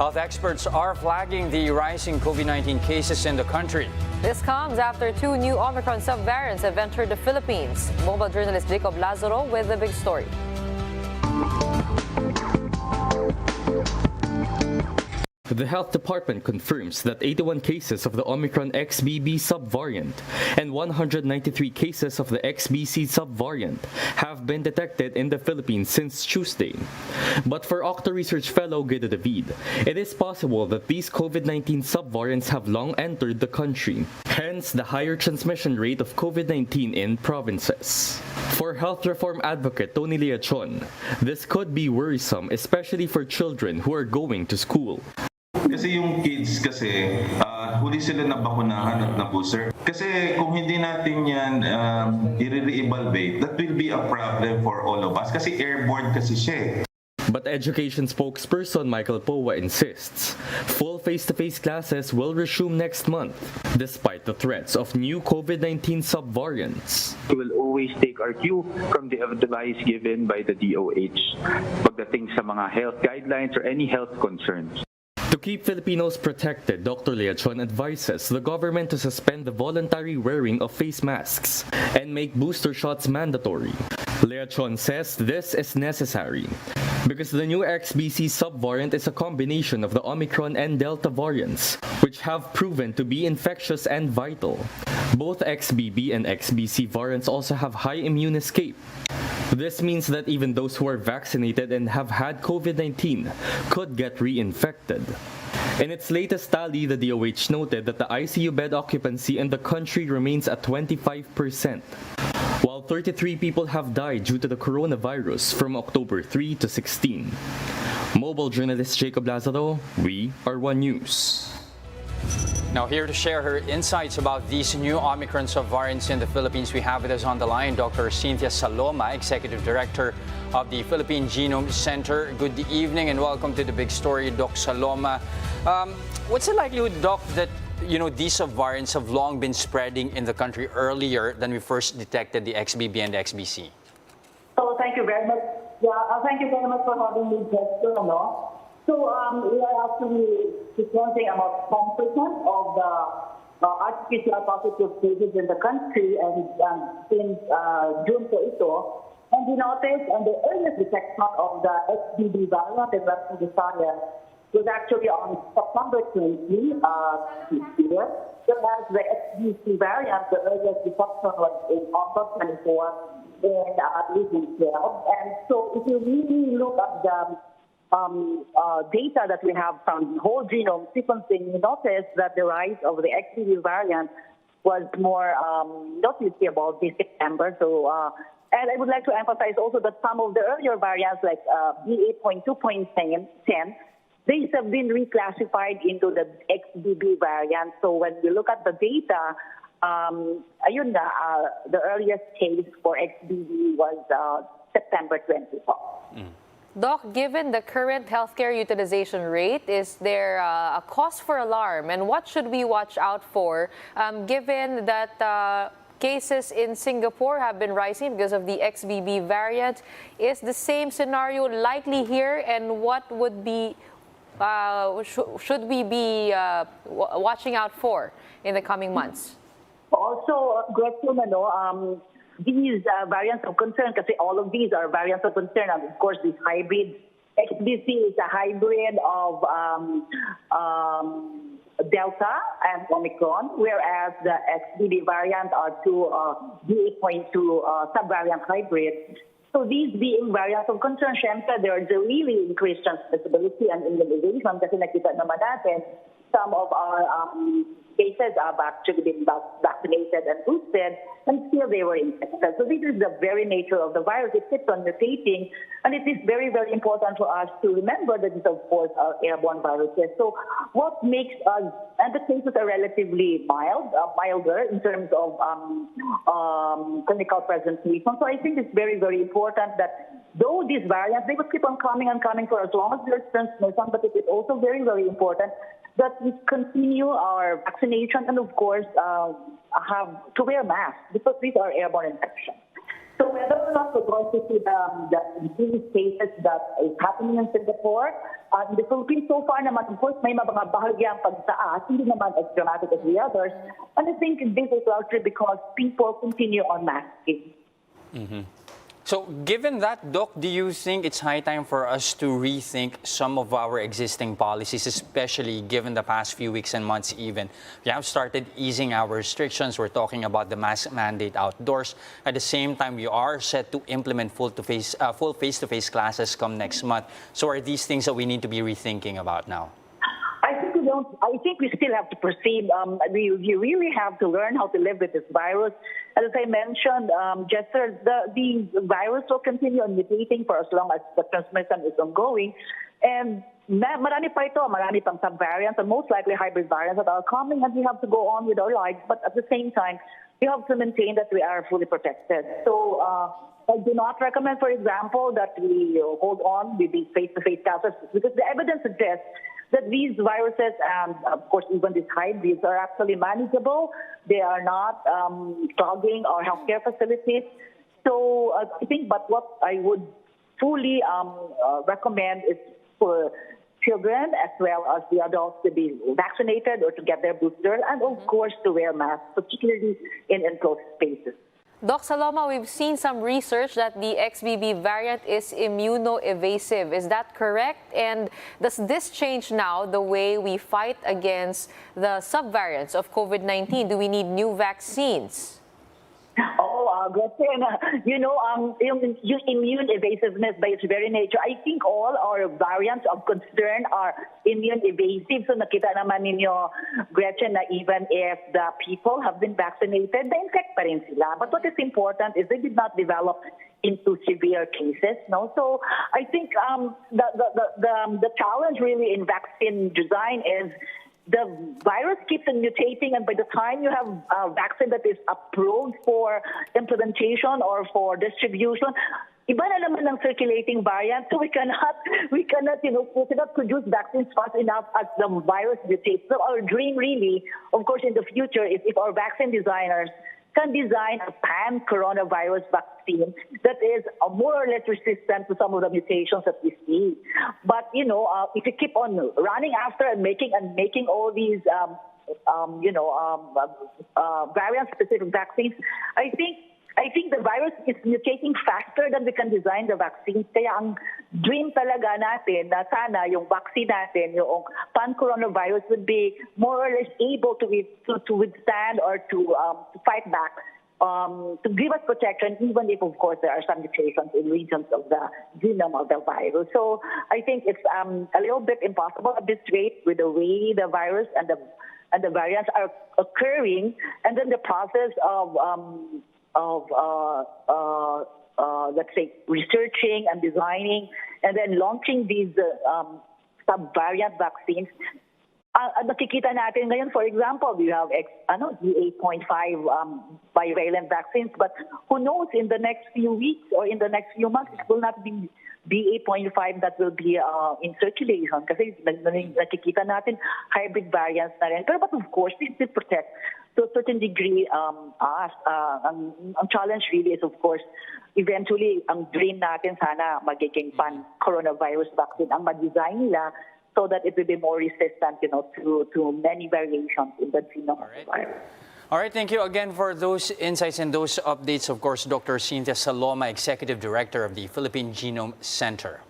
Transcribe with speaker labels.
Speaker 1: Health experts are flagging the rising COVID-19 cases in the country.
Speaker 2: This comes after 2 new Omicron subvariants have entered the Philippines. Mobile journalist Jacob Lazaro with the big story.
Speaker 3: The health department confirms that 81 cases of the Omicron XBB subvariant and 193 cases of the XBC subvariant have been detected in the Philippines since Tuesday. But for Octa Research Fellow Guido David, it is possible that these COVID-19 subvariants have long entered the country, hence the higher transmission rate of COVID-19 in provinces. For health reform advocate Tony Leachon, this could be worrisome, especially for children who are going to school.
Speaker 4: Kasi yung kids kasi, huli sila na bakunahan at na booster. Kasi kung hindi natin yan i-re-evaluate, that will be a problem for all of us. Kasi airborne kasi siya.
Speaker 3: But education spokesperson Michael Powa insists full face-to-face classes will resume next month, despite the threats of new COVID-19 subvariants.
Speaker 5: We will always take our cue from the advice given by the DOH pagdating sa mga health guidelines or any health concerns.
Speaker 3: To keep Filipinos protected, Dr. Leachon advises the government to suspend the voluntary wearing of face masks and make booster shots mandatory. Leachon says this is necessary because the new XBC subvariant is a combination of the Omicron and Delta variants, which have proven to be infectious and vital. Both XBB and XBC variants also have high immune escape. This means that even those who are vaccinated and have had COVID-19 could get reinfected. In its latest tally, the DOH noted that the ICU bed occupancy in the country remains at 25%, while 33 people have died due to the coronavirus from October 3 to 16. Mobile journalist Jacob Lazaro, we are One News.
Speaker 1: Now here to share her insights about these new Omicron subvariants in the Philippines, we have with us on the line Dr. Cynthia Saloma, Executive Director of the Philippine Genome Center. Good evening and welcome to the big story, Doc Saloma. What's the likelihood, Doc, that these subvariants have long been spreading in the country earlier than we first detected the XBB and XBC?
Speaker 6: So thank you very much. Thank you very much for having me here. So we are actually sequencing about 10% of the RT-PCR positive cases in the country, and since June to ito, and we noticed the earliest detection of the XBB variant in Western Visayas was actually on September 20 this year, whereas the XBC variant, the earliest detection was in August 24 in Region 12. And so if you really look at the data that we have from whole genome sequencing, we noticed that the rise of the XBB variant was more noticed about this September. So, and I would like to emphasize also that some of the earlier variants, like B8.2.10, these have been reclassified into the XBB variant. So when we look at the data, the earliest case for XBB was September 24.
Speaker 2: Doc, given the current healthcare utilization rate, is there a cause for alarm? And what should we watch out for, given that cases in Singapore have been rising because of the XBB variant? Is the same scenario likely here? And what would be, should we be watching out for in the coming months?
Speaker 6: Also, these variants of concern, kasi all of these are variants of concern, and of course this hybrid XBC is a hybrid of Delta and Omicron, whereas the XBB variant are two BA.2 subvariant hybrids. So these being variants of concern, syempre there is a really increased transmissibility and immunization kasi nakita naman natin some of our cases have actually been vaccinated and boosted, and still they were infected. So this is the very nature of the virus. It keeps on mutating, and it is very, very important for us to remember that these, of course, are airborne viruses. So what makes us, and the cases are relatively milder in terms of clinical presentation. So I think it's very, very important that though these variants, they will keep on coming and coming for as long as there's transmission, but it is also very, very important that we continue our vaccination and, of course, have to wear masks because these are airborne infections. So whether or not we're going to see the increased cases that is happening in Singapore, In the Philippines, so far naman, of course, may mga bahagyang pagtaas, hindi naman as dramatic as the others. And I think this is largely because people continue on masking.
Speaker 1: So given that, Doc, do you think it's high time for us to rethink some of our existing policies, especially given the past few weeks and months even? We have started easing our restrictions. We're talking about the mask mandate outdoors. At the same time, we are set to implement full face-to-face classes come next month. So are these things that we need to be rethinking about now?
Speaker 6: I think we still have to proceed. We really have to learn how to live with this virus. As I mentioned, Jester, the virus will continue on mutating for as long as the transmission is ongoing. And marami pa ito, marami pang subvariants and most likely hybrid variants that are coming, and we have to go on with our lives. But at the same time, we have to maintain that we are fully protected. So I do not recommend, for example, that we hold on with these face-to-face classes because the evidence suggests that these viruses and, of course, even these hybrids are actually manageable. They are not clogging our healthcare facilities. So I think, but what I would fully recommend is for children as well as the adults to be vaccinated or to get their booster, and of course to wear masks, particularly in enclosed spaces.
Speaker 2: Doc Saloma, we've seen some research that the XBB variant is immunoevasive. Is that correct? And does this change now the way we fight against the subvariants of COVID-19? Do we need new vaccines?
Speaker 6: Gretchen, yung immune evasiveness by its very nature, I think all our variants of concern are immune evasive. So nakita naman ninyo, Gretchen, na even if the people have been vaccinated, na-infect pa rin sila. But what is important is they did not develop into severe cases. No, so I think the challenge really in vaccine design is the virus keeps on mutating, and by the time you have a vaccine that is approved for implementation or for distribution, iba na naman ang circulating variant, so we cannot produce vaccines fast enough as the virus mutates. So our dream really, of course, in the future is if our vaccine designers can design a pan-coronavirus vaccine that is more or less resistant to some of the mutations that we see. But, if you keep on running after and making all these, variant-specific vaccines, I think the virus is mutating faster than we can design the vaccines. Kaya ang dream talaga natin na sana yung vaccine natin, yung pan-coronavirus would be more or less able to withstand or to fight back, to give us protection, even if, of course, there are some mutations in regions of the genome of the virus. So I think it's a little bit impossible at this rate with the way the virus and the variants are occurring, and then the process of let's say, researching and designing and then launching these subvariant vaccines. Nakikita natin ngayon, for example, we have BA.5 bivalent vaccines, but who knows, in the next few weeks or in the next few months, it will not be BA.5 that will be in circulation kasi nakikita natin hybrid variants na rin. But of course, this will protect to a certain degree us. Ang challenge really is, of course, eventually, ang dream natin sana magiging pan-coronavirus vaccine ang ma-design nila so that it will be more resistant, to many variations in the genome of the virus.
Speaker 1: All right, thank you again for those insights and those updates. Of course, Dr. Cynthia Saloma, Executive Director of the Philippine Genome Center.